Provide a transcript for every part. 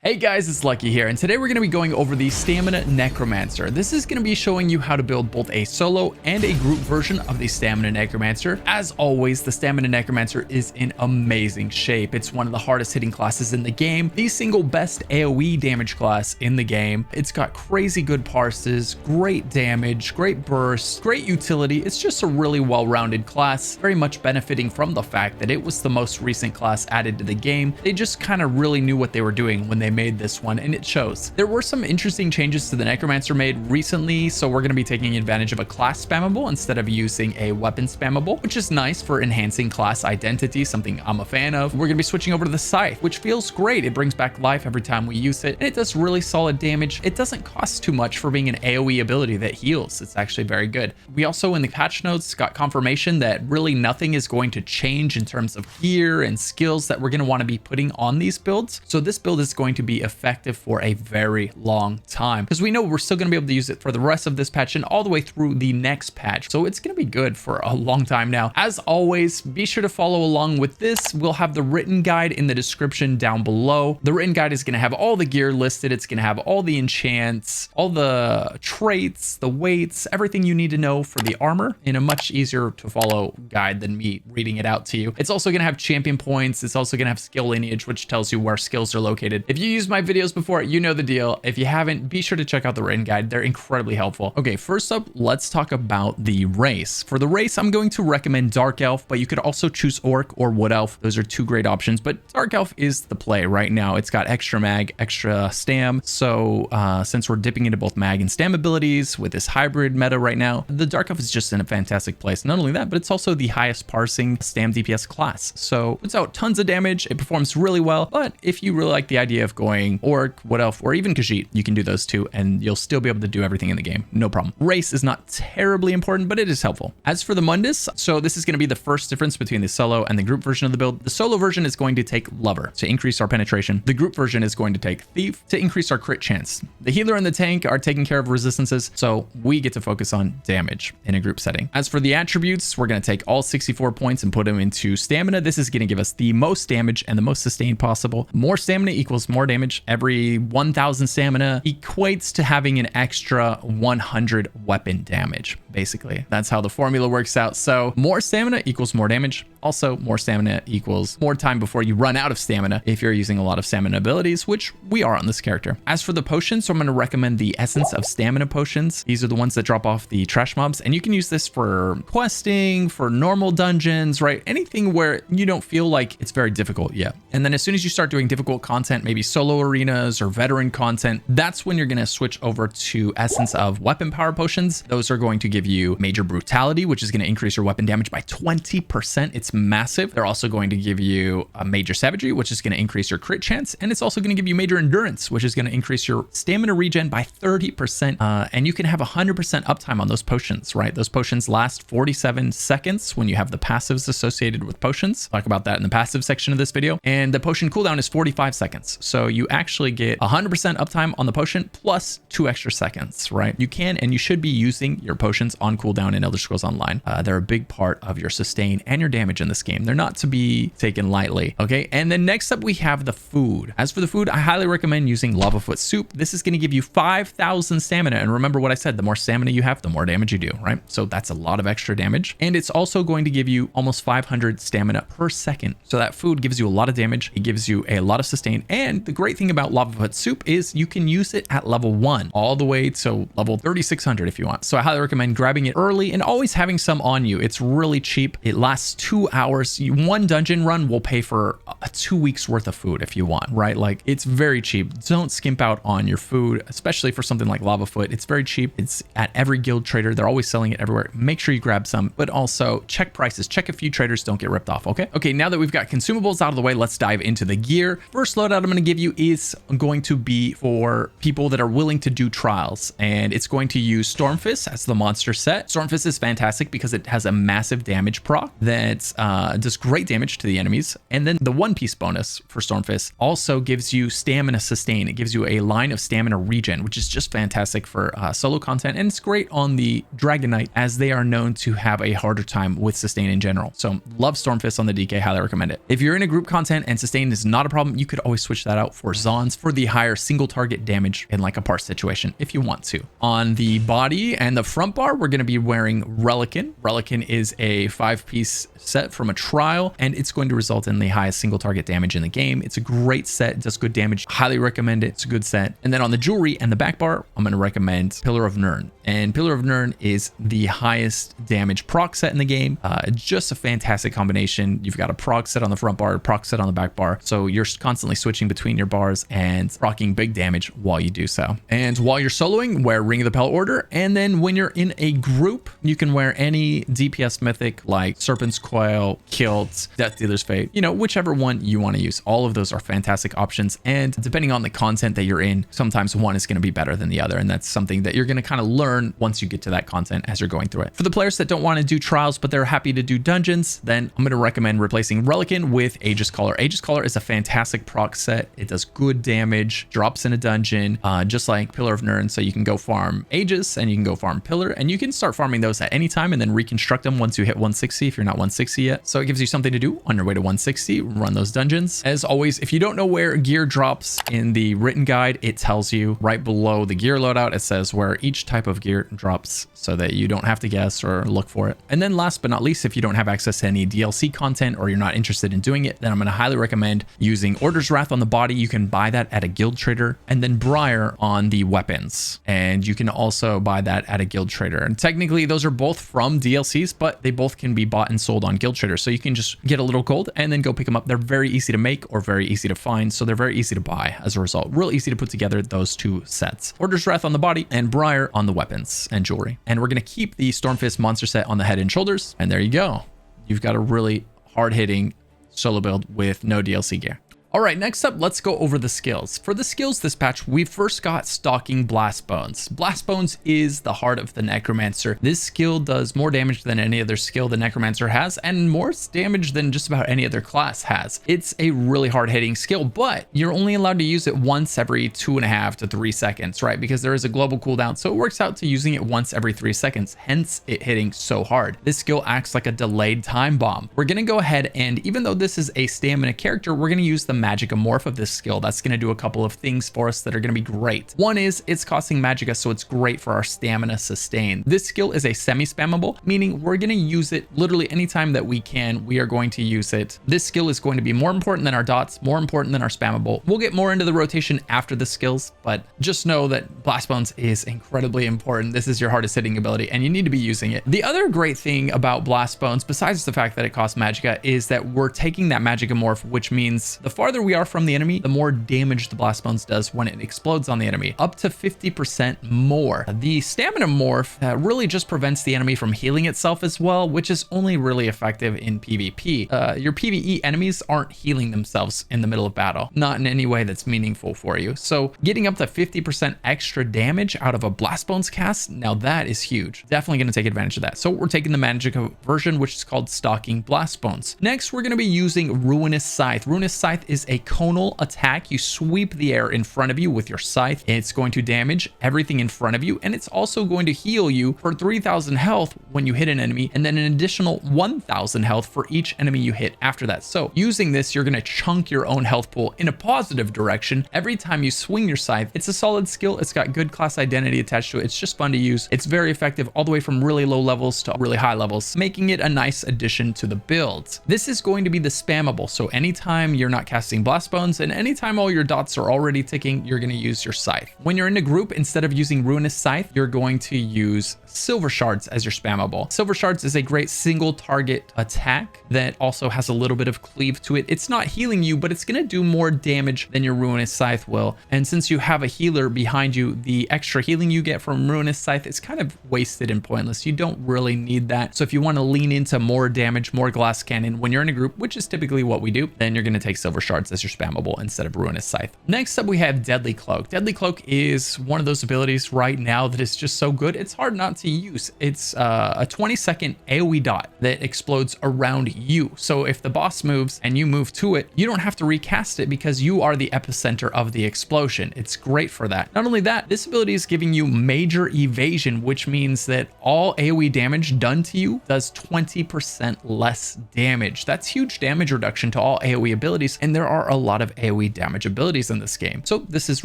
Hey guys, it's Lucky here, and today we're going to be going over the Stamina Necromancer. This is going to be showing you how to build both a solo and a group version of the Stamina Necromancer. As always, the Stamina Necromancer is in amazing shape. It's one of the hardest hitting classes in the game, the single best AoE damage class in the game. It's got crazy good parses, great damage, great bursts, great utility. It's just a really well-rounded class, very much benefiting from the fact that it was the most recent class added to the game. They just kind of really knew what they were doing when they made this one, and it shows. There were some interesting changes to the Necromancer made recently, so we're going to be taking advantage of a class spammable instead of using a weapon spammable, which is nice for enhancing class identity, something I'm a fan of. We're going to be switching over to the Scythe, which feels great. It brings back life every time we use it, and it does really solid damage. It doesn't cost too much for being an AoE ability that heals. It's actually very good. We also, in the patch notes, got confirmation that really nothing is going to change in terms of gear and skills that we're going to want to be putting on these builds. So this build is going to be effective for a very long time, because we know we're still going to be able to use it for the rest of this patch and all the way through the next patch. So it's going to be good for a long time now. As always, be sure to follow along with this. We'll have the written guide in the description down below. The written guide is going to have all the gear listed. It's going to have all the enchants, all the traits, the weights, everything you need to know for the armor in a much easier to follow guide than me reading it out to you. It's also going to have champion points. It's also going to have skill lineage, which tells you where skills are located. If you use my videos before, you know the deal. If you haven't, be sure to check out the written guide. They're incredibly helpful. Okay, first up, let's talk about the race. For the race, I'm going to recommend Dark Elf, but you could also choose Orc or Wood Elf. Those are two great options, but Dark Elf is the play right now. It's got extra mag, extra stam. So since we're dipping into both mag and stam abilities with this hybrid meta right now, the Dark Elf is just in a fantastic place. Not only that, but it's also the highest parsing stam DPS class. So it's out tons of damage. It performs really well, but if you really like the idea of going Orc, Wood Elf, or even Khajiit, you can do those two and you'll still be able to do everything in the game. No problem. Race is not terribly important, but it is helpful. As for the Mundus, so this is going to be the first difference between the solo and the group version of the build. The solo version is going to take Lover to increase our penetration. The group version is going to take Thief to increase our crit chance. The healer and the tank are taking care of resistances, so we get to focus on damage in a group setting. As for the attributes, we're going to take all 64 points and put them into stamina. This is going to give us the most damage and the most sustain possible. More stamina equals more damage. Every 1000 stamina equates to having an extra 100 weapon damage. Basically, that's how the formula works out. So more stamina equals more damage. Also, more stamina equals more time before you run out of stamina if you're using a lot of stamina abilities, which we are on this character. As for the potions, so I'm going to recommend the Essence of Stamina potions. These are the ones that drop off the trash mobs, and you can use this for questing, for normal dungeons, right? Anything where you don't feel like it's very difficult yet. And then as soon as you start doing difficult content, maybe solo arenas or veteran content, that's when you're going to switch over to Essence of Weapon Power potions. Those are going to give you Major Brutality, which is going to increase your weapon damage by 20%. It's massive. They're also going to give you a Major Savagery, which is going to increase your crit chance. And it's also going to give you Major Endurance, which is going to increase your stamina regen by 30%. And you can have 100% uptime on those potions, right? Those potions last 47 seconds when you have the passives associated with potions. Talk about that in the passive section of this video. And the potion cooldown is 45 seconds. So you actually get 100% uptime on the potion plus 2 extra seconds, right? You can and you should be using your potions on cooldown in Elder Scrolls Online. They're a big part of your sustain and your damage in this game. They're not to be taken lightly. Okay. And then next up, we have the food. As for the food, I highly recommend using Lavafoot Soup. This is going to give you 5,000 stamina. And remember what I said, the more stamina you have, the more damage you do, right? So that's a lot of extra damage. And it's also going to give you almost 500 stamina per second. So that food gives you a lot of damage. It gives you a lot of sustain. And the great thing about Lavafoot Soup is you can use it at level 1 all the way to level 3600 if you want. So I highly recommend grabbing it early and always having some on you. It's really cheap. It lasts 2 hours. One dungeon run will pay for 2 weeks worth of food if you want, right? Like, it's very cheap. Don't skimp out on your food, especially for something like Lavafoot. It's very cheap. It's at every guild trader. They're always selling it everywhere. Make sure you grab some, but also check prices. Check a few traders. Don't get ripped off. Okay, now that we've got consumables out of the way, let's dive into the gear. First loadout I'm going to give you is going to be for people that are willing to do trials, and it's going to use Stormfist as the monster set. Stormfist is fantastic because it has a massive damage proc that does great damage to the enemies. And then the one piece bonus for Stormfist also gives you stamina sustain. It gives you a line of stamina regen, which is just fantastic for solo content. And it's great on the Dragonknight, as they are known to have a harder time with sustain in general. So love Stormfist on the DK, highly recommend it. If you're in a group content and sustain is not a problem, you could always switch that out for Zons for the higher single target damage in like a parse situation if you want to. On the body and the front bar, we're going to be wearing Relican. Relican is a 5-piece set from a trial, and it's going to result in the highest single target damage in the game. It's a great set. It does good damage. Highly recommend it. It's a good set. And then on the jewelry and the back bar, I'm going to recommend Pillar of Nirn. And Pillar of Nirn is the highest damage proc set in the game. Just a fantastic combination. You've got a proc set on the front bar, a proc set on the back bar. So you're constantly switching between your bars and procking big damage while you do so. And while you're soloing, wear Ring of the Pale Order. And then when you're in a group, you can wear any DPS mythic like Serpent's Coil, Kilt, Death Dealer's Fate, you know, whichever one you want to use. All of those are fantastic options. And depending on the content that you're in, sometimes one is going to be better than the other. And that's something that you're going to kind of learn once you get to that content as you're going through it. For the players that don't want to do trials, but they're happy to do dungeons, then I'm going to recommend replacing Relican with Aegis Caller. Aegis Caller is a fantastic proc set. It does good damage, drops in a dungeon, just like Pillar of Nirn. So you can go farm Aegis and you can go farm Pillar, and you can start farming those at any time and then reconstruct them once you hit 160 if you're not 160 yet. So it gives you something to do on your way to 160, run those dungeons. As always, if you don't know where gear drops in the written guide, it tells you right below the gear loadout. It says where each type of gear drops so that you don't have to guess or look for it. And then last but not least, if you don't have access to any DLC content or you're not interested in doing it, then I'm going to highly recommend using Order's Wrath on the body. You can buy that at a guild trader, and then Briar on the weapons. And you can also buy that at a guild trader. And technically those are both from DLCs, but they both can be bought and sold on guild trader. So you can just get a little gold and then go pick them up. They're very easy to make or very easy to find. So they're very easy to buy as a result. Real easy to put together those two sets. Order's Wrath on the body and Briar on the weapons and jewelry. And we're going to keep the Stormfist monster set on the head and shoulders. And there you go. You've got a really hard-hitting solo build with no DLC gear. All right, next up, let's go over the skills. For the skills this patch, we first got Stalking Blast Bones. Blast Bones is the heart of the Necromancer. This skill does more damage than any other skill the Necromancer has, and more damage than just about any other class has. It's a really hard-hitting skill, but you're only allowed to use it once every 2.5 to 3 seconds, right? Because there is a global cooldown, so it works out to using it once every 3 seconds, hence it hitting so hard. This skill acts like a delayed time bomb. We're gonna go ahead and, even though this is a stamina character, we're gonna use the Magicka morph of this skill. That's going to do a couple of things for us that are going to be great. One is it's costing Magicka, so it's great for our stamina sustain. This skill is a semi-spammable, meaning we're going to use it literally anytime that we can. We are going to use it. This skill is going to be more important than our dots, more important than our spammable. We'll get more into the rotation after the skills, but just know that Blast Bones is incredibly important. This is your hardest hitting ability and you need to be using it. The other great thing about Blast Bones, besides the fact that it costs Magicka, is that we're taking that Magicka morph, which means the farther we are from the enemy, the more damage the Blast Bones does when it explodes on the enemy, up to 50% more. The stamina morph really just prevents the enemy from healing itself as well, which is only really effective in PvP. Your PvE enemies aren't healing themselves in the middle of battle, not in any way that's meaningful for you. So getting up to 50% extra damage out of a Blast Bones cast, now that is huge. Definitely going to take advantage of that. So we're taking the Magicka version, which is called Stalking Blast Bones. Next, we're going to be using Ruinous Scythe. Ruinous Scythe is a conal attack. You sweep the air in front of you with your scythe. It's going to damage everything in front of you, and it's also going to heal you for 3,000 health when you hit an enemy, and then an additional 1,000 health for each enemy you hit after that. So using this, you're going to chunk your own health pool in a positive direction every time you swing your scythe. It's a solid skill. It's got good class identity attached to it. It's just fun to use. It's very effective all the way from really low levels to really high levels, making it a nice addition to the build. This is going to be the spammable. So anytime you're not casting Blast Bones and anytime all your dots are already ticking, you're going to use your scythe. When you're in a group, instead of using Ruinous Scythe, you're going to use Silver Shards as your spammable. Silver Shards is a great single target attack that also has a little bit of cleave to it. It's not healing you, but it's going to do more damage than your Ruinous Scythe will. And since you have a healer behind you, the extra healing you get from Ruinous Scythe is kind of wasted and pointless. You don't really need that. So if you want to lean into more damage, more glass cannon when you're in a group, which is typically what we do, then you're going to take Silver Shards. shards as your spammable instead of Ruinous Scythe. Next up, we have Deadly Cloak. Deadly Cloak is one of those abilities right now that is just so good. It's hard not to use. It's a 20-second AoE dot that explodes around you. So if the boss moves and you move to it, you don't have to recast it because you are the epicenter of the explosion. It's great for that. Not only that, this ability is giving you major evasion, which means that all AoE damage done to you does 20% less damage. That's huge damage reduction to all AoE abilities, and there are a lot of AoE damage abilities in this game. So this is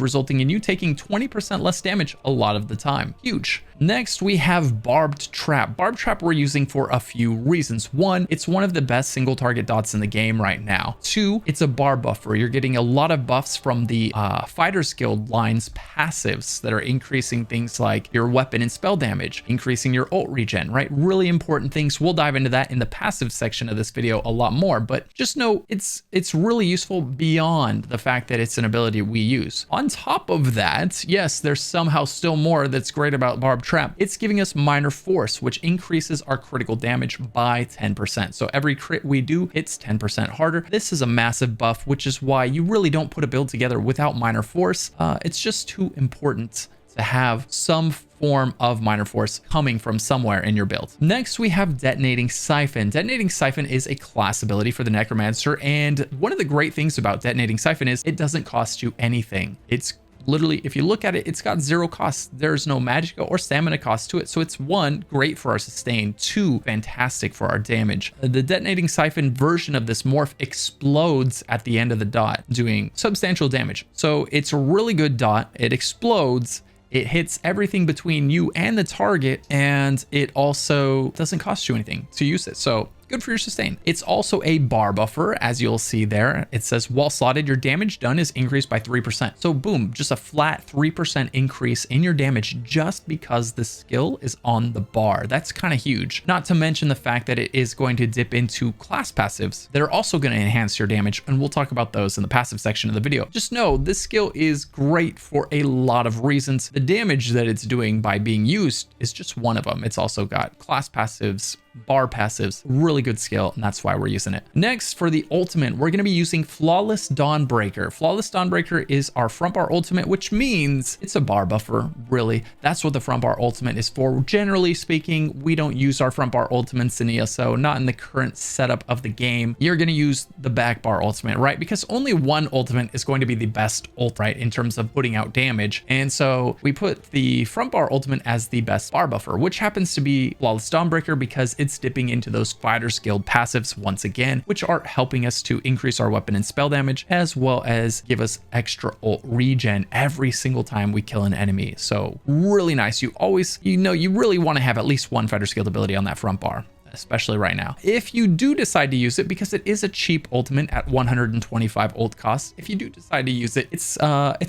resulting in you taking 20% less damage a lot of the time. Huge. Next, we have Barbed Trap. Barbed Trap we're using for a few reasons. One, it's one of the best single target dots in the game right now. Two, it's a bar buffer. You're getting a lot of buffs from the Fighters Guild line's passives that are increasing things like your weapon and spell damage, increasing your ult regen, right? Really important things. We'll dive into that in the passive section of this video a lot more, but just know it's really useful beyond the fact that it's an ability we use. On top of that, yes, there's somehow still more that's great about Barbed Trap. It's giving us Minor Force, which increases our critical damage by 10%. So every crit we do, it's 10% harder. This is a massive buff, which is why you really don't put a build together without Minor Force. It's just too important to have some form of Minor Force coming from somewhere in your build. Next, we have Detonating Siphon. Detonating Siphon is a class ability for the Necromancer, and one of the great things about Detonating Siphon is it doesn't cost you anything. It's literally, if you look at it, it's got zero cost. There's no magic or stamina cost to it. So it's one, great for our sustain, two, fantastic for our damage. The Detonating Siphon version of this morph explodes at the end of the dot, doing substantial damage. So it's a really good dot. It explodes. It hits everything between you and the target, and it also doesn't cost you anything to use it. So good for your sustain. It's also a bar buffer, as you'll see there. It says while slotted, your damage done is increased by 3%. So boom, just a flat 3% increase in your damage just because the skill is on the bar. That's kind of huge. Not to mention the fact that it is going to dip into class passives that are also going to enhance your damage, and we'll talk about those in the passive section of the video. Just know this skill is great for a lot of reasons. The damage that it's doing by being used is just one of them. It's also got class passives, bar passives, really good skill, and that's why we're using it. Next, for the ultimate, we're going to be using Flawless Dawnbreaker. Flawless Dawnbreaker is our front bar ultimate, which means it's a bar buffer, really. That's what the front bar ultimate is for. Generally speaking, we don't use our front bar ultimates in ESO, not in the current setup of the game. You're going to use the back bar ultimate, right? Because only one ultimate is going to be the best ult, right, in terms of putting out damage. And so we put the front bar ultimate as the best bar buffer, which happens to be Flawless Dawnbreaker because it's dipping into those Fighters Guild passives once again, which are helping us to increase our weapon and spell damage, as well as give us extra ult regen every single time we kill an enemy. So really nice. You always, you really want to have at least one Fighters Guild ability on that front bar, especially right now. If you do decide to use it, because it is a cheap ultimate at 125 ult cost, if you do decide to use it, it's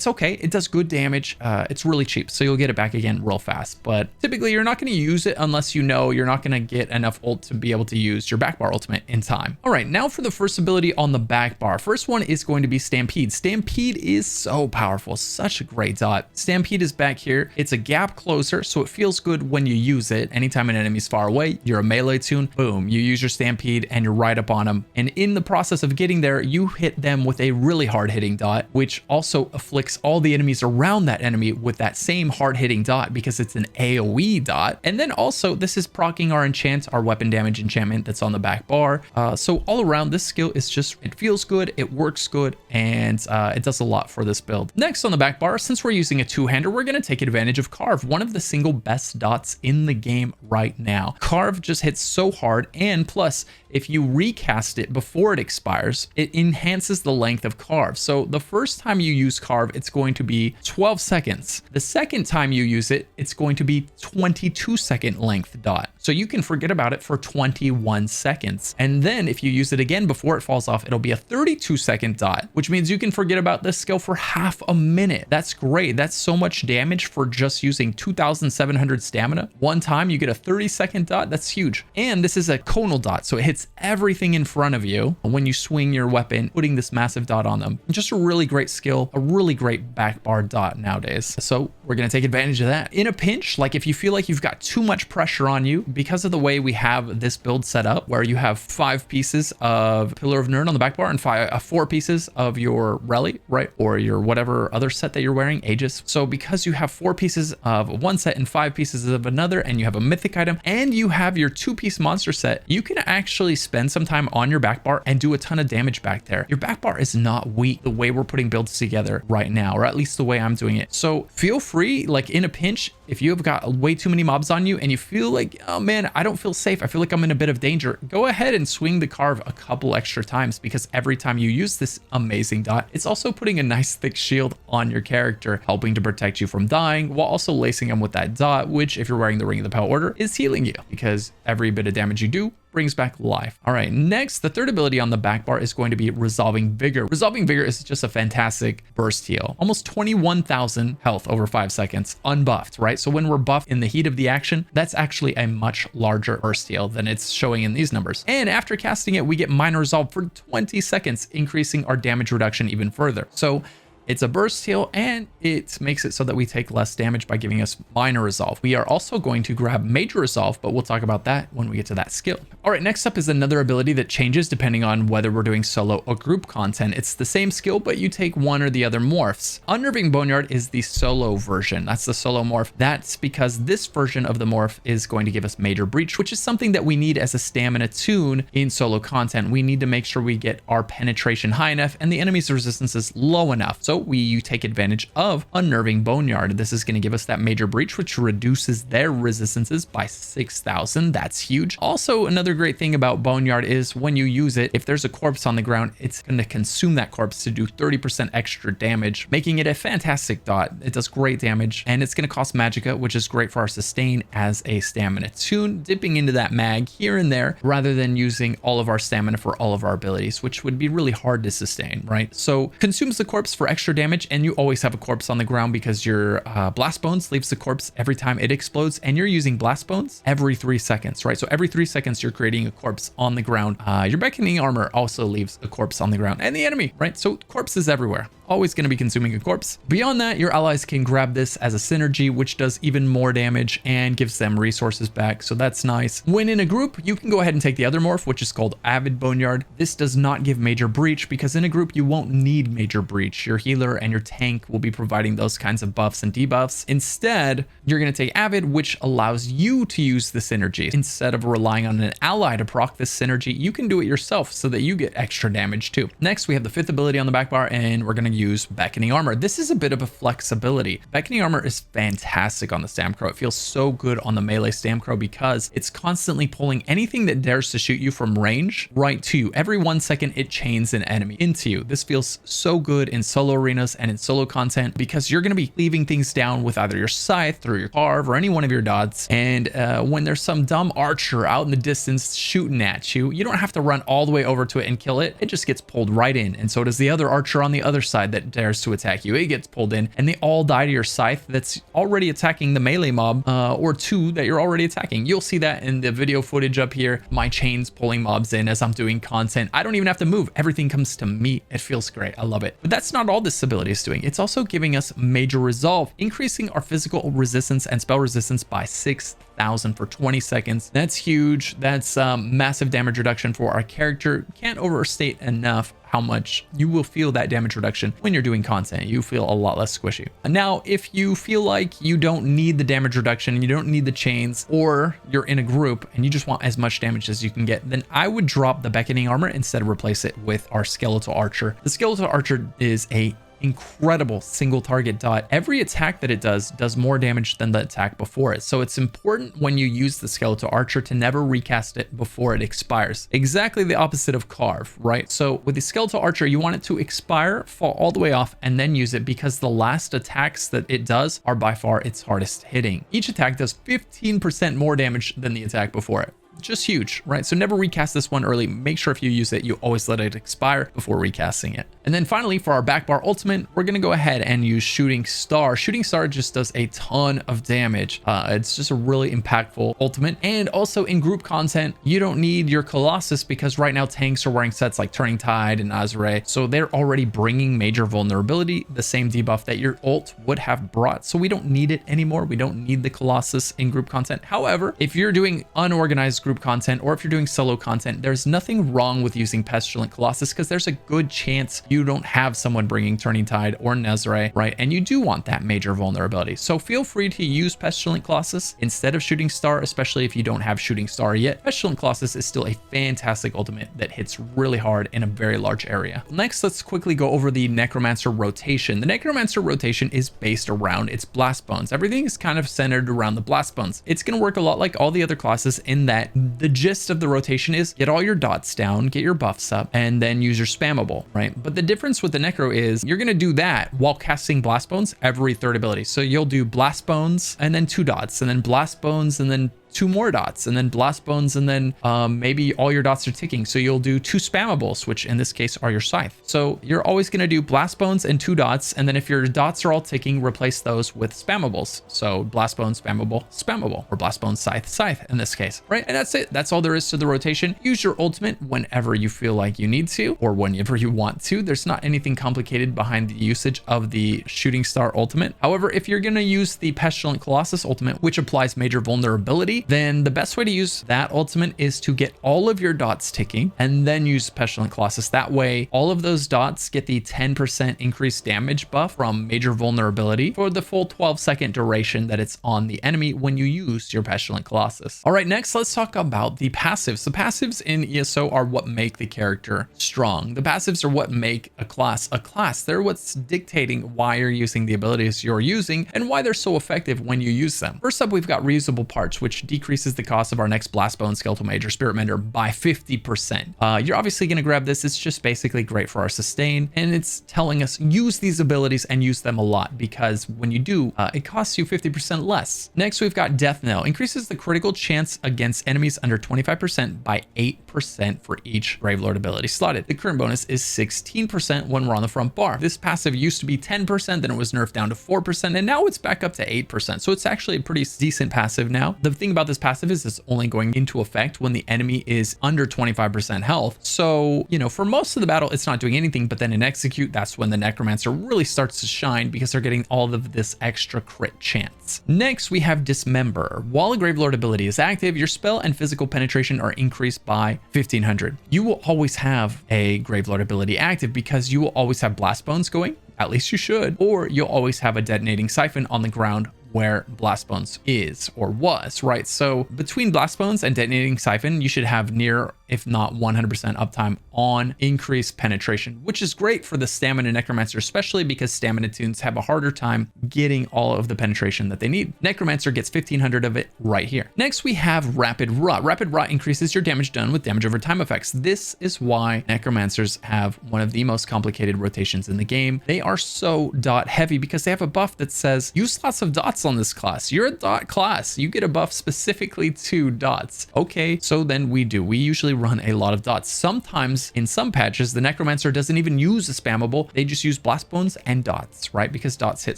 okay. It does good damage. It's really cheap, so you'll get it back again real fast. But typically, you're not going to use it unless you know you're not going to get enough ult to be able to use your back bar ultimate in time. All right, now for the first ability on the back bar. First one is going to be Stampede. Stampede is so powerful, such a great dot. Stampede is back here. It's a gap closer, so it feels good when you use it. Anytime an enemy's far away, you're a melee tune. Boom, you use your Stampede and you're right up on them. And in the process of getting there, you hit them with a really hard hitting dot, which also afflicts all the enemies around that enemy with that same hard hitting dot because it's an AoE dot. And then also this is proccing our enchant, our weapon damage enchantment that's on the back bar. So all around, this skill is just, it feels good, it works good, and it does a lot for this build. Next on the back bar, since we're using a two-hander, we're going to take advantage of Carve, one of the single best dots in the game right now. Carve just hits so hard, and plus if you recast it before it expires, it enhances the length of Carve. So the first time you use Carve, it's going to be 12 seconds. The second time you use it, it's going to be 22-second length dot. So you can forget about it for 21 seconds. And then if you use it again before it falls off, it'll be a 32-second dot, which means you can forget about this skill for half a minute. That's great. That's so much damage for just using 2,700 stamina. One time you get a 30-second dot. That's huge. And this is a conal dot, so it hits everything in front of you when you swing your weapon, putting this massive dot on them. Just a really great skill, a really great back bar dot nowadays. So we're going to take advantage of that. In a pinch, like if you feel like you've got too much pressure on you, because of the way we have this build set up, where you have 5 pieces of Pillar of Nirn on the back bar and 4 pieces of your Rally, right? Or your whatever other set that you're wearing, Aegis. So because you have 4 pieces of one set and 5 pieces of another, and you have a mythic item, and you have your 2-piece monster set, you can actually spend some time on your back bar and do a ton of damage back there. Your back bar is not weak the way we're putting builds together right now, or at least the way I'm doing it. So feel free, like in a pinch, if you have got way too many mobs on you and you feel like, oh man, I don't feel safe, I feel like I'm in a bit of danger, go ahead and swing the carve a couple extra times, because every time you use this amazing dot, it's also putting a nice thick shield on your character, helping to protect you from dying, while also lacing them with that dot, which if you're wearing the Ring of the Pale Order is healing you, because every bit of damage you do brings back life. All right, next, the third ability on the back bar is going to be Resolving Vigor. Resolving Vigor is just a fantastic burst heal. Almost 21,000 health over 5 seconds, unbuffed, right? So when we're buffed in the heat of the action, that's actually a much larger burst heal than it's showing in these numbers. And after casting it, we get Minor Resolve for 20 seconds, increasing our damage reduction even further. So it's a burst heal, and it makes it so that we take less damage by giving us Minor Resolve. We are also going to grab Major Resolve, but we'll talk about that when we get to that skill. All right, next up is another ability that changes depending on whether we're doing solo or group content. It's the same skill, but you take one or the other morphs. Unnerving Boneyard is the solo version. That's the solo morph. That's because this version of the morph is going to give us Major Breach, which is something that we need as a stamina tune in solo content. We need to make sure we get our penetration high enough and the enemy's resistance is low enough. So you take advantage of Unnerving Boneyard. This is going to give us that Major Breach, which reduces their resistances by 6,000. That's huge. Also, another great thing about Boneyard is when you use it, if there's a corpse on the ground, it's going to consume that corpse to do 30% extra damage, making it a fantastic dot. It does great damage, and it's going to cost Magicka, which is great for our sustain as a stamina tune, dipping into that mag here and there rather than using all of our stamina for all of our abilities, which would be really hard to sustain, right? So consumes the corpse for extra damage, and you always have a corpse on the ground because your Blast Bones leaves the corpse every time it explodes, and you're using Blast Bones every 3 seconds, right? So every 3 seconds you're creating a corpse on the ground. Your Beckoning Armor also leaves a corpse on the ground, and the enemy, right? So corpses everywhere. Always going to be consuming a corpse. Beyond that, your allies can grab this as a synergy, which does even more damage and gives them resources back. So that's nice. When in a group, you can go ahead and take the other morph, which is called Avid Boneyard. This does not give Major Breach because in a group, you won't need Major Breach. Your healer and your tank will be providing those kinds of buffs and debuffs. Instead, you're going to take Avid, which allows you to use the synergy. Instead of relying on an ally to proc this synergy, you can do it yourself so that you get extra damage too. Next, we have the 5th ability on the back bar, and we're going to use Beckoning Armor. This is a bit of a flexibility. Beckoning Armor is fantastic on the Stamcro. It feels so good on the melee Stamcro because it's constantly pulling anything that dares to shoot you from range right to you. Every 1 second, it chains an enemy into you. This feels so good in solo arenas and in solo content because you're going to be leaving things down with either your scythe or your carve or any one of your dots. And when there's some dumb archer out in the distance shooting at you, you don't have to run all the way over to it and kill it. It just gets pulled right in. And so does the other archer on the other side that dares to attack you. It gets pulled in and they all die to your scythe that's already attacking the melee mob or 2 that you're already attacking. You'll see that in the video footage up here. My chains pulling mobs in as I'm doing content. I don't even have to move. Everything comes to me. It feels great. I love it. But that's not all this ability is doing. It's also giving us Major Resolve, increasing our physical resistance and spell resistance by 6,000 for 20 seconds. That's huge. That's massive damage reduction for our character. Can't overstate enough how much you will feel that damage reduction when you're doing content. You feel a lot less squishy. Now, if you feel like you don't need the damage reduction and you don't need the chains, or you're in a group and you just want as much damage as you can get, then I would drop the Beckoning Armor instead of replace it with our Skeletal Archer. The Skeletal Archer is a incredible single target dot. Every attack that it does more damage than the attack before it. So it's important when you use the Skeletal Archer to never recast it before it expires. Exactly the opposite of Carve, right? So with the Skeletal Archer, you want it to expire, fall all the way off, and then use it because the last attacks that it does are by far its hardest hitting. Each attack does 15% more damage than the attack before it. just huge, right? So never recast this one early. Make sure if you use it, you always let it expire before recasting it. And then finally, for our back bar ultimate, we're going to go ahead and use Shooting Star. Shooting Star just does a ton of damage. It's just a really impactful ultimate. And also in group content, you don't need your Colossus because right now tanks are wearing sets like Turning Tide and Azure. So they're already bringing major vulnerability, the same debuff that your ult would have brought. So we don't need it anymore. We don't need the Colossus in group content. However, if you're doing unorganized group content or if you're doing solo content, there's nothing wrong with using Pestilent Colossus because there's a good chance you don't have someone bringing Turning Tide or Nezare, right? And you do want that major vulnerability. So feel free to use Pestilent Colossus instead of Shooting Star, especially if you don't have Shooting Star yet. Pestilent Colossus is still a fantastic ultimate that hits really hard in a very large area. Next, let's quickly go over the Necromancer rotation. The Necromancer rotation is based around its Blast Bones. Everything is kind of centered around the Blast Bones. It's going to work a lot like all the other classes in that the gist of the rotation is get all your dots down, get your buffs up, and then use your spammable, right? But the difference with the Necro is you're going to do that while casting Blast Bones every third ability. So you'll do Blast Bones and then 2 dots and then Blast Bones and then 2 more dots and then Blast Bones and then maybe all your dots are ticking. So you'll do 2 spammables, which in this case are your Scythe. So you're always going to do Blast Bones and 2 dots. And then if your dots are all ticking, replace those with spammables. So Blast Bones, spammable, spammable, or Blast Bones, Scythe, Scythe in this case, right? And that's it. That's all there is to the rotation. Use your ultimate whenever you feel like you need to or whenever you want to. There's not anything complicated behind the usage of the Shooting Star ultimate. However, if you're going to use the Pestilent Colossus ultimate, which applies major vulnerability, then the best way to use that ultimate is to get all of your dots ticking and then use Pestilent Colossus. That way, all of those dots get the 10% increased damage buff from major vulnerability for the full 12-second duration that it's on the enemy when you use your Pestilent Colossus. All right, next, let's talk about the passives. The passives in ESO are what make the character strong. The passives are what make a class a class. They're what's dictating why you're using the abilities you're using and why they're so effective when you use them. First up, we've got reusable parts, which decreases the cost of our next Blast Bone, Skeletal Mage, or Spirit Mender by 50%. You're obviously going to grab this. It's just basically great for our sustain, and it's telling us use these abilities and use them a lot because when you do, it costs you 50% less. Next, we've got Death Knell. Increases the critical chance against enemies under 25% by 8% for each Gravelord ability slotted. The current bonus is 16% when we're on the front bar. This passive used to be 10%, then it was nerfed down to 4%, and now it's back up to 8%. So it's actually a pretty decent passive now. The thing about this passive is it's only going into effect when the enemy is under 25% health. So, you know, for most of the battle, it's not doing anything, but then in execute, that's when the Necromancer really starts to shine because they're getting all of this extra crit chance. Next, we have Dismember. While a Gravelord ability is active, your spell and physical penetration are increased by 1500. You will always have a Gravelord ability active because you will always have Blast Bones going, at least you should, or you'll always have a detonating siphon on the ground where Blast Bones is or was, right? So between Blast Bones and detonating siphon, you should have near, if not 100% uptime on increased penetration, which is great for the Stamina Necromancer, especially because Stamina tunes have a harder time getting all of the penetration that they need. Necromancer gets 1500 of it right here. Next, we have Rapid Rot. Rapid Rot increases your damage done with damage over time effects. This is why Necromancers have one of the most complicated rotations in the game. They are so dot heavy because they have a buff that says use lots of dots on this class. You're a dot class. You get a buff specifically to dots. Okay, so then we usually run a lot of dots. Sometimes in some patches, the Necromancer doesn't even use a spammable. They just use Blast Bones and dots, right? Because dots hit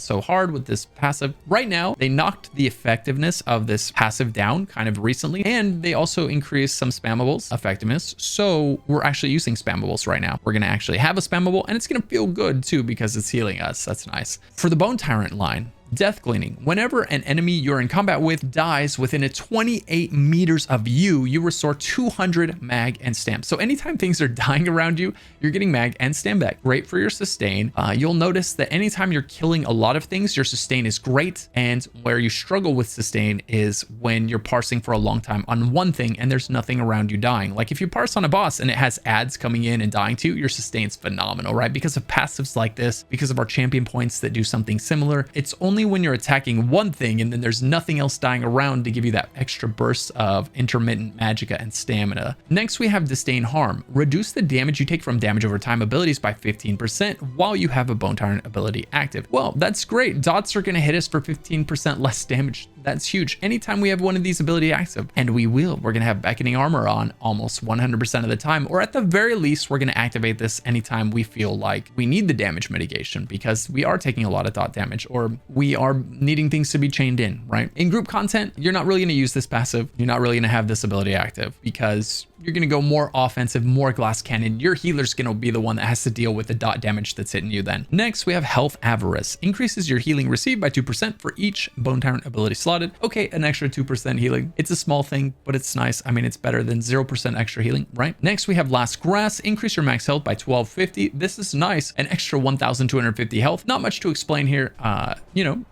so hard with this passive. Right now, they knocked the effectiveness of this passive down kind of recently, and they also increased some spammables effectiveness. So we're actually using spammables right now. We're going to actually have a spammable, and it's going to feel good too because it's healing us. That's nice. For the Bone Tyrant line, Death Gleaning. Whenever an enemy you're in combat with dies within a 28 meters of you, you restore 200 mag and stamp. So anytime things are dying around you, you're getting mag and stamp back. Great for your sustain. You'll notice that anytime you're killing a lot of things, your sustain is great. And where you struggle with sustain is when you're parsing for a long time on one thing and there's nothing around you dying. Like if you parse on a boss and it has ads coming in and dying too, your sustain's phenomenal, right? Because of passives like this, because of our champion points that do something similar, it's only when you're attacking one thing and then there's nothing else dying around to give you that extra burst of intermittent magicka and stamina. Next, we have Disdain Harm. Reduce the damage you take from damage over time abilities by 15% while you have a Bone Tyrant ability active. Well, that's great. Dots are going to hit us for 15% less damage. That's huge. Anytime we have one of these ability active, and we're going to have beckoning armor on almost 100% of the time, or at the very least, we're going to activate this anytime we feel like we need the damage mitigation because we are taking a lot of dot damage or we are needing things to be chained in, right? In group content, you're not really going to use this passive. You're not really going to have this ability active because you're going to go more offensive, more glass cannon. Your healer's going to be the one that has to deal with the dot damage that's hitting you then. Next, we have Health Avarice. Increases your healing received by 2% for each Bone Tyrant ability slotted. Okay, an extra 2% healing. It's a small thing, but it's nice. I mean, it's better than 0% extra healing, right? Next, we have Last Grass. Increase your max health by 1250. This is nice. An extra 1,250 health. Not much to explain here.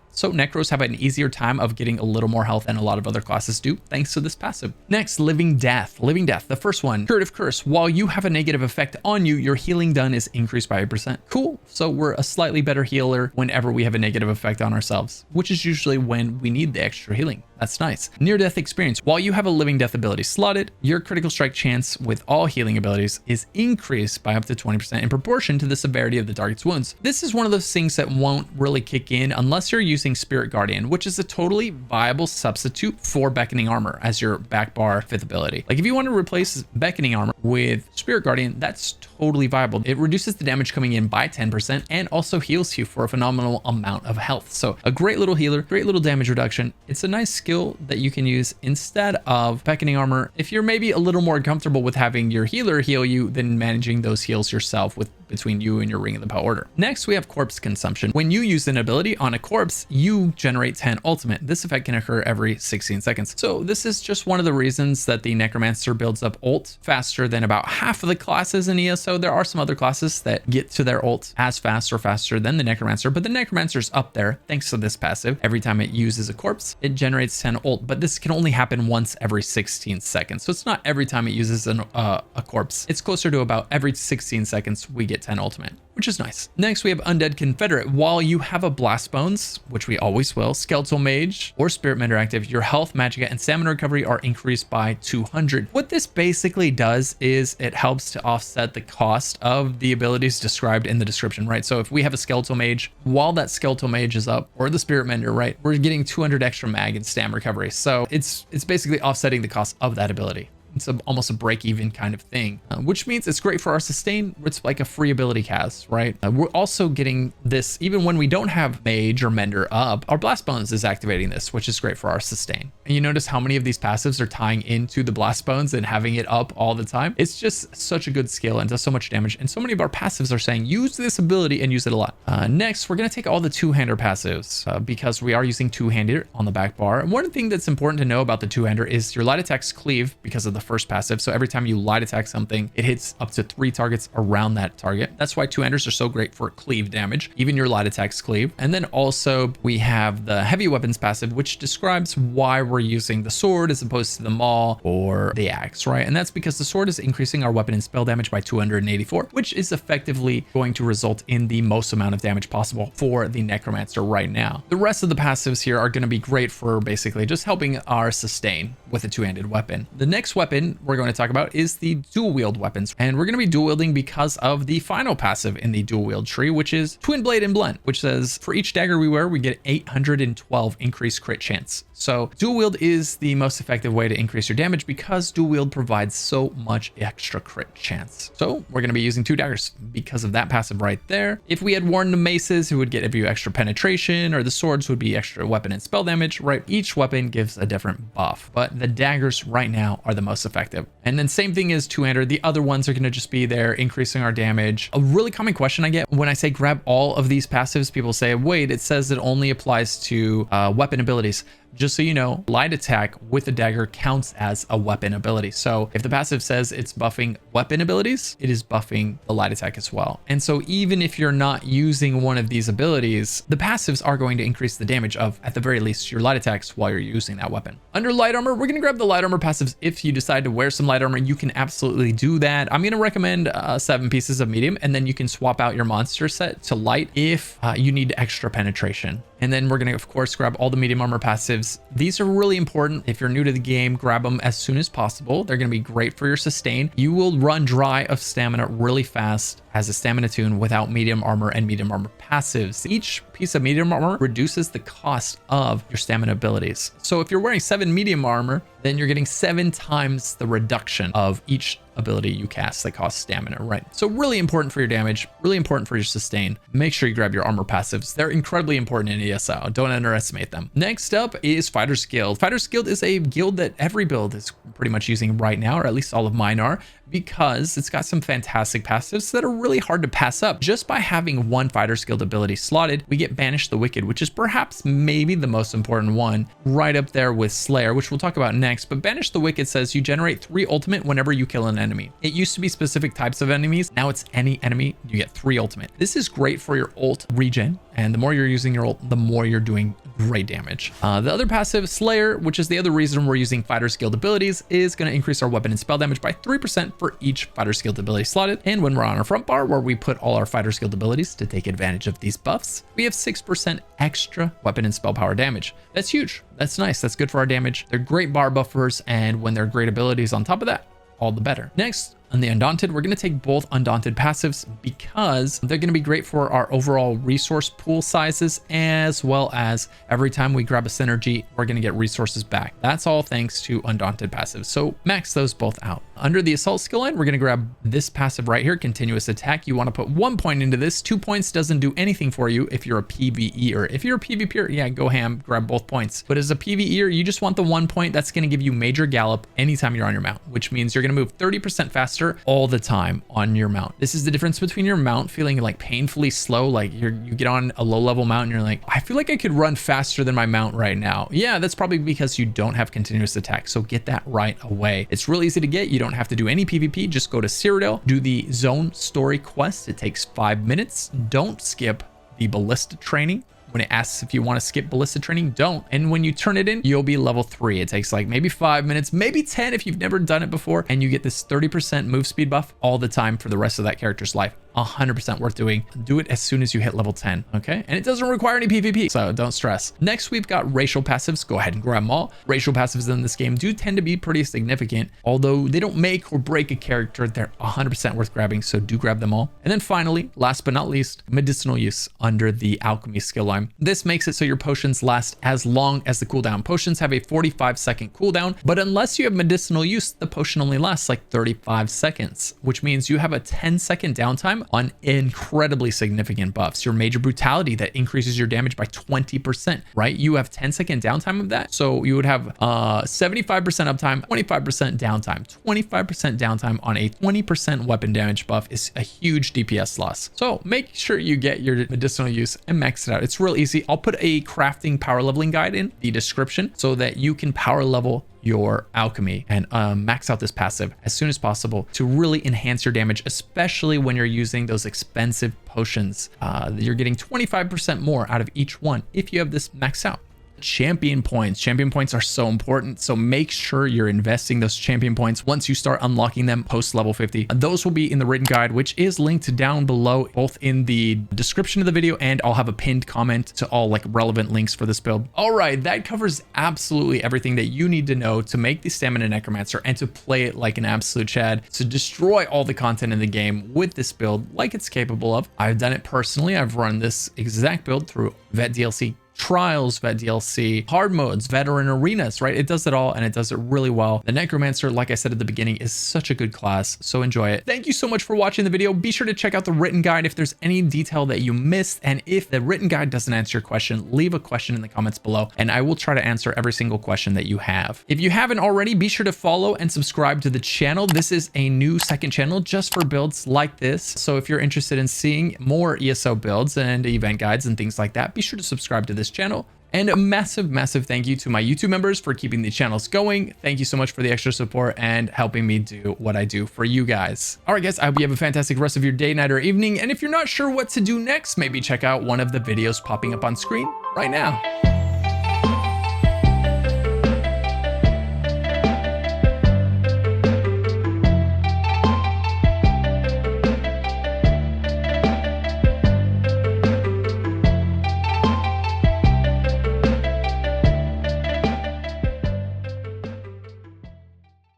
So Necros have an easier time of getting a little more health than a lot of other classes do, thanks to this passive. Next, Living Death. Living Death, the first one, Curative Curse. While you have a negative effect on you, your healing done is increased by 8%. Cool. So we're a slightly better healer whenever we have a negative effect on ourselves, which is usually when we need the extra healing. That's nice. Near Death Experience. While you have a Living Death ability slotted, your critical strike chance with all healing abilities is increased by up to 20% in proportion to the severity of the target's wounds. This is one of those things that won't really kick in unless you're using Spirit Guardian, which is a totally viable substitute for Beckoning Armor as your back bar 5th ability. Like if you want to replace Beckoning Armor with Spirit Guardian, that's totally viable. It reduces the damage coming in by 10% and also heals you for a phenomenal amount of health. So a great little healer, great little damage reduction. It's a nice skill that you can use instead of Beckoning Armor if you're maybe a little more comfortable with having your healer heal you than managing those heals yourself with between you and your Ring of the Power Order. Next, we have Corpse Consumption. When you use an ability on a corpse, you generate 10 ultimate. This effect can occur every 16 seconds. So this is just one of the reasons that the Necromancer builds up ult faster than about half of the classes in ESO. There are some other classes that get to their ult as fast or faster than the Necromancer, but the Necromancer's up there thanks to this passive. Every time it uses a corpse, it generates 10 ult, but this can only happen once every 16 seconds. So it's not every time it uses a corpse. It's closer to about every 16 seconds we get 10 ultimate, which is nice. Next, we have Undead Confederate. While you have a Blast Bones, which we always will, Skeletal Mage, or Spirit Mender active, your health, magicka, and stamina recovery are increased by 200. What this basically does is it helps to offset the cost of the abilities described in the description, right? So if we have a Skeletal Mage, while that Skeletal Mage is up, or the Spirit Mender, right, we're getting 200 extra mag and stam recovery. So it's basically offsetting the cost of that ability. It's almost a break-even kind of thing, which means it's great for our sustain. It's like a free ability cast, right? We're also getting this even when we don't have Mage or Mender up. Our Blast Bones is activating this, which is great for our sustain. And you notice how many of these passives are tying into the Blast Bones and having it up all the time. It's just such a good skill and does so much damage. And so many of our passives are saying use this ability and use it a lot. Next, we're going to take all the two-hander passives because we are using two-hander on the back bar. And one thing that's important to know about the two-hander is your light attacks cleave because of the first passive. So every time you light attack something, it hits up to 3 targets around that target. That's why two-handers are so great for cleave damage. Even your light attacks cleave. And then also we have the heavy weapons passive, which describes why we're using the sword as opposed to the maul or the axe, right? And that's because the sword is increasing our weapon and spell damage by 284, which is effectively going to result in the most amount of damage possible for the Necromancer right now. The rest of the passives here are going to be great for basically just helping our sustain with a two-handed weapon. The next weapon we're going to talk about is the dual wield weapons, and we're going to be dual wielding because of the final passive in the dual wield tree, which is Twin Blade and Blunt, which says for each dagger we wear we get 812 increased crit chance. So dual wield is the most effective way to increase your damage because dual wield provides so much extra crit chance. So we're going to be using 2 daggers because of that passive right there. If we had worn the maces, it would give you extra penetration, or the swords would be extra weapon and spell damage, right? Each weapon gives a different buff, but the daggers right now are the most effective. And then same thing as two-hander. The other ones are going to just be there increasing our damage. A really common question I get when I say grab all of these passives, people say, wait, it says it only applies to weapon abilities. Just so you know, light attack with a dagger counts as a weapon ability. So if the passive says it's buffing weapon abilities, it is buffing the light attack as well. And so even if you're not using one of these abilities, the passives are going to increase the damage of, at the very least, your light attacks while you're using that weapon. Under light armor, we're going to grab the light armor passives. If you decide to wear some light armor, you can absolutely do that. I'm going to recommend 7 pieces of medium, and then you can swap out your monster set to light if you need extra penetration. And then we're going to, of course, grab all the medium armor passives passives. These are really important. If you're new to the game, grab them as soon as possible. They're going to be great for your sustain. You will run dry of stamina really fast as a stamina toon without medium armor and medium armor passives. Each piece of medium armor reduces the cost of your stamina abilities. So if you're wearing 7 medium armor, then you're getting 7 times the reduction of each ability you cast that costs stamina, right? So really important for your damage, really important for your sustain. Make sure you grab your armor passives. They're incredibly important in ESO. Don't underestimate them. Next up is Fighters Guild. Fighters Guild is a guild that every build is pretty much using right now, or at least all of mine are, because it's got some fantastic passives that are really hard to pass up. Just by having one Fighters Guild ability slotted, we get Banish the Wicked, which is perhaps maybe the most important one, right up there with Slayer, which we'll talk about next. But Banish the Wicked says you generate 3 ultimate whenever you kill an enemy. It used to be specific types of enemies. Now it's any enemy, you get 3 ultimate. This is great for your ult regen, and the more you're using your ult, the more you're doing great damage. The other passive, Slayer, which is the other reason we're using Fighters Guild abilities, is going to increase our weapon and spell damage by 3% for each Fighters Guild ability slotted. And when we're on our front bar, where we put all our Fighters Guild abilities to take advantage of these buffs, we have 6% extra weapon and spell power damage. That's huge. That's nice. That's good for our damage. They're great bar buffers, and when they're great abilities on top of that, all the better. Next, on the Undaunted, we're going to take both Undaunted passives because they're going to be great for our overall resource pool sizes, as well as every time we grab a synergy, we're going to get resources back. That's all thanks to Undaunted passives. So max those both out. Under the Assault skill line, we're going to grab this passive right here, Continuous Attack. You want to put 1 point into this. 2 points doesn't do anything for you if you're a PvEer. If you're a PvPer, yeah, go ham, grab both points. But as a PvEer, you just want the 1 point. That's going to give you major gallop anytime you're on your mount, which means you're going to move 30% faster all the time on your mount. This is the difference between your mount feeling like painfully slow, like you get on a low level mount and you're like, I feel like I could run faster than my mount right now. Yeah, that's probably because you don't have Continuous Attack. So get that right away. It's real easy to get. You don't have to do any PvP. Just go to Cyrodiil, do the zone story quest. It takes 5 minutes. Don't skip the ballista training. When it asks if you want to skip ballista training, don't. And when you turn it in, you'll be level 3. It takes like maybe 5 minutes, maybe 10 if you've never done it before, and you get this 30% move speed buff all the time for the rest of that character's life. 100% worth doing. Do it as soon as you hit level 10, okay? And it doesn't require any PvP, so don't stress. Next, we've got racial passives. Go ahead and grab them all. Racial passives in this game do tend to be pretty significant. Although they don't make or break a character, they're 100% worth grabbing, so do grab them all. And then finally, last but not least, medicinal use under the alchemy skill line. This makes it so your potions last as long as the cooldown. Potions have a 45-second cooldown, but unless you have medicinal use, the potion only lasts like 35 seconds, which means you have a 10-second downtime on incredibly significant buffs. Your major brutality that increases your damage by 20%, right? You have 10-second downtime of that. So you would have 75% uptime, 25% downtime. 25% downtime on a 20% weapon damage buff is a huge DPS loss. So make sure you get your medicinal use and max it out. It's real easy. I'll put a crafting power leveling guide in the description so that you can power level your alchemy and max out this passive as soon as possible to really enhance your damage, especially when you're using those expensive potions. You're getting 25% more out of each one if you have this maxed out. Champion points. Champion points are so important, so make sure you're investing those champion points once you start unlocking them post level 50. Those will be in the written guide, which is linked down below, both in the description of the video, and I'll have a pinned comment to all like relevant links for this build. All right, that covers absolutely everything that you need to know to make the Stamina Necromancer and to play it like an absolute Chad, to destroy all the content in the game with this build like it's capable of. I've done it personally. I've run this exact build through Vet DLC, Trials, Vet DLC, hard modes, veteran arenas, right? It does it all, and it does it really well. The Necromancer, like I said at the beginning, is such a good class, so enjoy it. Thank you so much for watching the video. Be sure to check out the written guide if there's any detail that you missed, and if the written guide doesn't answer your question, leave a question in the comments below, and I will try to answer every single question that you have. If you haven't already, be sure to follow and subscribe to the channel. This is a new second channel just for builds like this, so if you're interested in seeing more ESO builds and event guides and things like that, be sure to subscribe to this channel. And a massive thank you to my YouTube members for keeping the channels going. Thank you so much for the extra support and helping me do what I do for you guys. All right, guys, I hope you have a fantastic rest of your day, night, or evening. And if you're not sure what to do next, maybe check out one of the videos popping up on screen right now.